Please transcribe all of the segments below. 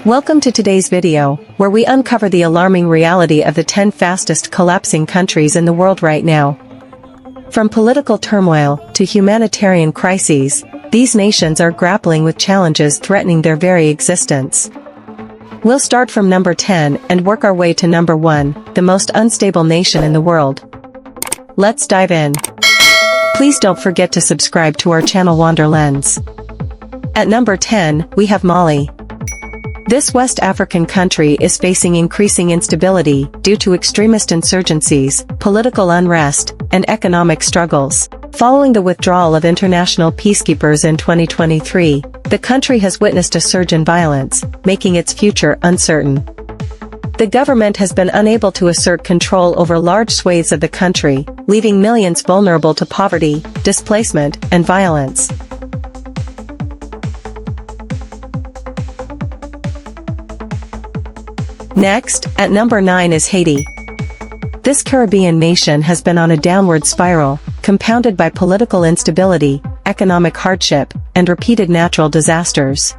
Welcome to today's video, where we uncover the alarming reality of the 10 fastest collapsing countries in the world right now. From political turmoil to humanitarian crises, these nations are grappling with challenges threatening their very existence. We'll start from number 10 and work our way to number 1, the most unstable nation in the world. Let's dive in. Please don't forget to subscribe to our channel Wanderlens. At number 10, we have Mali. This West African country is facing increasing instability due to extremist insurgencies, political unrest, and economic struggles. Following the withdrawal of international peacekeepers in 2023, the country has witnessed a surge in violence, making its future uncertain. The government has been unable to assert control over large swathes of the country, leaving millions vulnerable to poverty, displacement, and violence. Next, at number 9 is Haiti. This Caribbean nation has been on a downward spiral, compounded by political instability, economic hardship, and repeated natural disasters.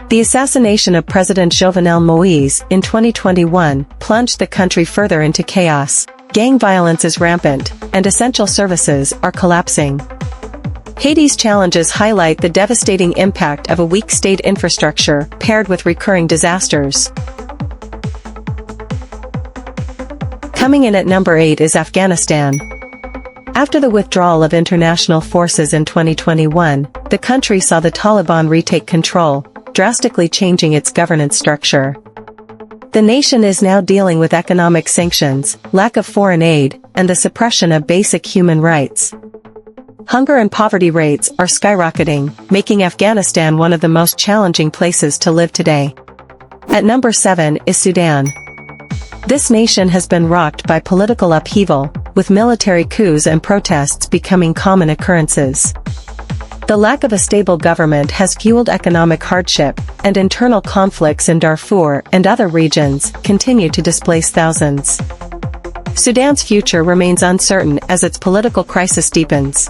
The assassination of President Jovenel Moïse in 2021 plunged the country further into chaos. Gang violence is rampant, and essential services are collapsing. Haiti's challenges highlight the devastating impact of a weak state infrastructure paired with recurring disasters. Coming in at number 8 is Afghanistan. After the withdrawal of international forces in 2021, the country saw the Taliban retake control, drastically changing its governance structure. The nation is now dealing with economic sanctions, lack of foreign aid, and the suppression of basic human rights. Hunger and poverty rates are skyrocketing, making Afghanistan one of the most challenging places to live today. At number 7 is Sudan. This nation has been rocked by political upheaval, with military coups and protests becoming common occurrences. The lack of a stable government has fueled economic hardship, and internal conflicts in Darfur and other regions continue to displace thousands. Sudan's future remains uncertain as its political crisis deepens.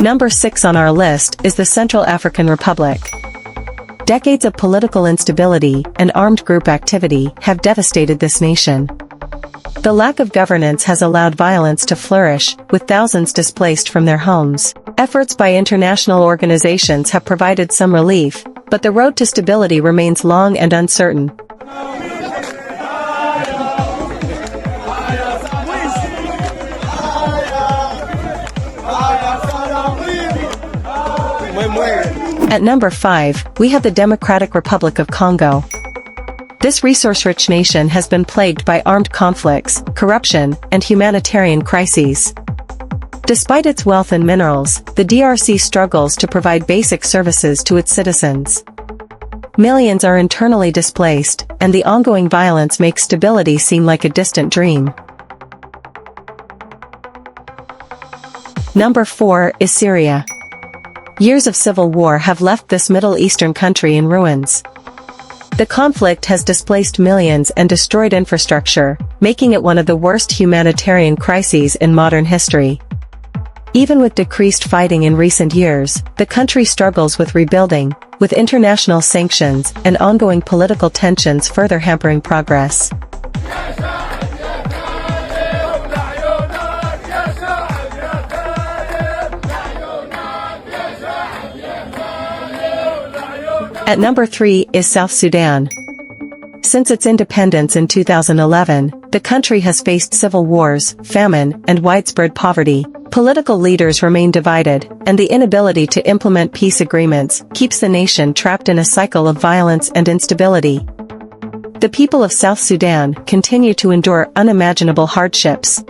Number 6 on our list is the Central African Republic. Decades of political instability and armed group activity have devastated this nation. The lack of governance has allowed violence to flourish, with thousands displaced from their homes. Efforts by international organizations have provided some relief, but the road to stability remains long and uncertain. At number 5, we have the Democratic Republic of Congo. This resource-rich nation has been plagued by armed conflicts, corruption, and humanitarian crises. Despite its wealth in minerals, the DRC struggles to provide basic services to its citizens. Millions are internally displaced, and the ongoing violence makes stability seem like a distant dream. Number 4 is Syria. Years of civil war have left this Middle Eastern country in ruins. The conflict has displaced millions and destroyed infrastructure, making it one of the worst humanitarian crises in modern history. Even with decreased fighting in recent years, the country struggles with rebuilding, with international sanctions and ongoing political tensions further hampering progress. At number 3 is South Sudan. Since its independence in 2011, the country has faced civil wars, famine, and widespread poverty. Political leaders remain divided, and the inability to implement peace agreements keeps the nation trapped in a cycle of violence and instability. The people of South Sudan continue to endure unimaginable hardships.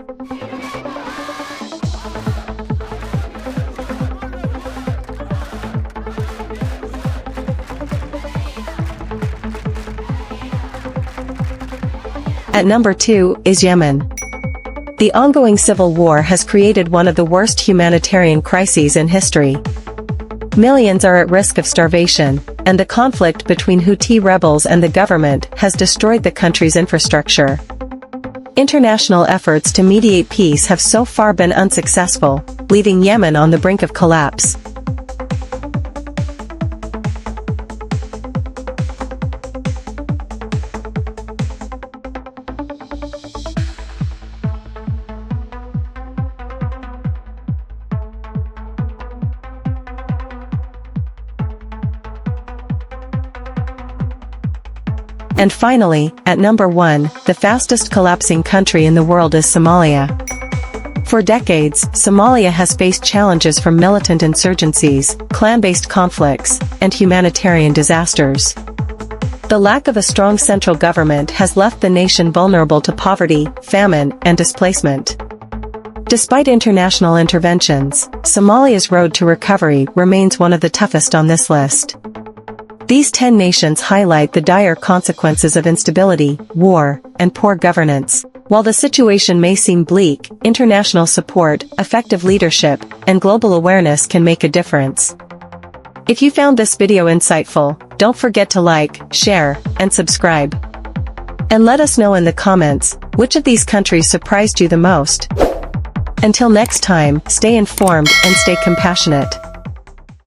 At number 2 is Yemen. The ongoing civil war has created one of the worst humanitarian crises in history. Millions are at risk of starvation, and the conflict between Houthi rebels and the government has destroyed the country's infrastructure. International efforts to mediate peace have so far been unsuccessful, leaving Yemen on the brink of collapse. And finally, at number 1, the fastest collapsing country in the world is Somalia. For decades, Somalia has faced challenges from militant insurgencies, clan-based conflicts, and humanitarian disasters. The lack of a strong central government has left the nation vulnerable to poverty, famine, and displacement. Despite international interventions, Somalia's road to recovery remains one of the toughest on this list. These 10 nations highlight the dire consequences of instability, war, and poor governance. While the situation may seem bleak, international support, effective leadership, and global awareness can make a difference. If you found this video insightful, don't forget to like, share, and subscribe. And let us know in the comments, which of these countries surprised you the most? Until next time, stay informed and stay compassionate.